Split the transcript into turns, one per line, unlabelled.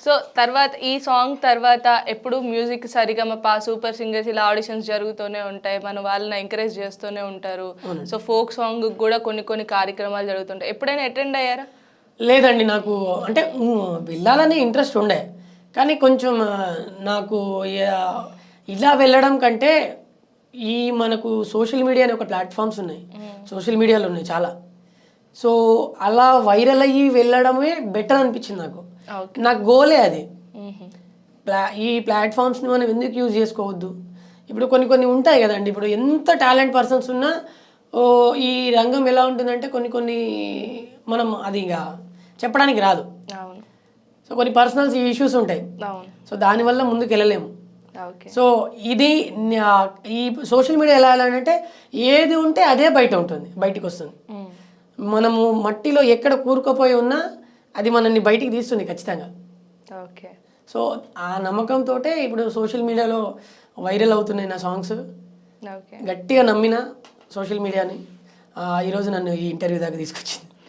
So తర్వాత ఈ song తర్వాత ఎప్పుడు మ్యూజిక్ సరిగమప సూపర్ సింగర్స్ ఇలా ఆడిషన్స్ జరుగుతూనే ఉంటాయి, మన వాళ్ళని ఎంకరేజ్ చేస్తూనే ఉంటారు. సో ఫోక్ సాంగ్ కూడా కొన్ని కార్యక్రమాలు జరుగుతుంటాయి. ఎప్పుడైనా అటెండ్ అయ్యారా?
లేదండి, నాకు అంటే వెళ్ళాలని ఇంట్రెస్ట్ ఉండే, కానీ కొంచెం నాకు ఇలా వెళ్ళడం కంటే ఈ మనకు సోషల్ మీడియా అనే ఒక ప్లాట్ఫామ్స్ ఉన్నాయి, సోషల్ మీడియాలో ఉన్నాయి చాలా. సో అలా వైరల్ అయ్యి వెళ్ళడమే బెటర్ అనిపించింది నాకు. నాకు గోలే అది. ఈ ప్లాట్ఫామ్స్ని మనం ఎందుకు యూజ్ చేసుకోవద్దు? ఇప్పుడు కొన్ని ఉంటాయి కదండి, ఇప్పుడు ఎంత టాలెంట్ పర్సన్స్ ఉన్నా ఈ రంగం ఎలా ఉంటుందంటే కొన్ని మనం అది ఇంకా చెప్పడానికి రాదు. సో కొన్ని పర్సనల్స్ ఇష్యూస్ ఉంటాయి, సో దానివల్ల ముందుకు వెళ్ళలేము. సో ఇది ఈ సోషల్ మీడియా ఎలా అంటే ఏది ఉంటే అదే బయటికి వస్తుంది. మనము మట్టిలో ఎక్కడ కూరుకుపోయి ఉన్నా అది మనల్ని బయటికి తీస్తుంది ఖచ్చితంగా.
ఓకే.
సో ఆ నమ్మకంతో ఇప్పుడు సోషల్ మీడియాలో వైరల్ అవుతున్నాయి నా సాంగ్స్. గట్టిగా నమ్మిన సోషల్ మీడియాని ఈరోజు నన్ను ఈ ఇంటర్వ్యూ దాకా తీసుకొచ్చింది.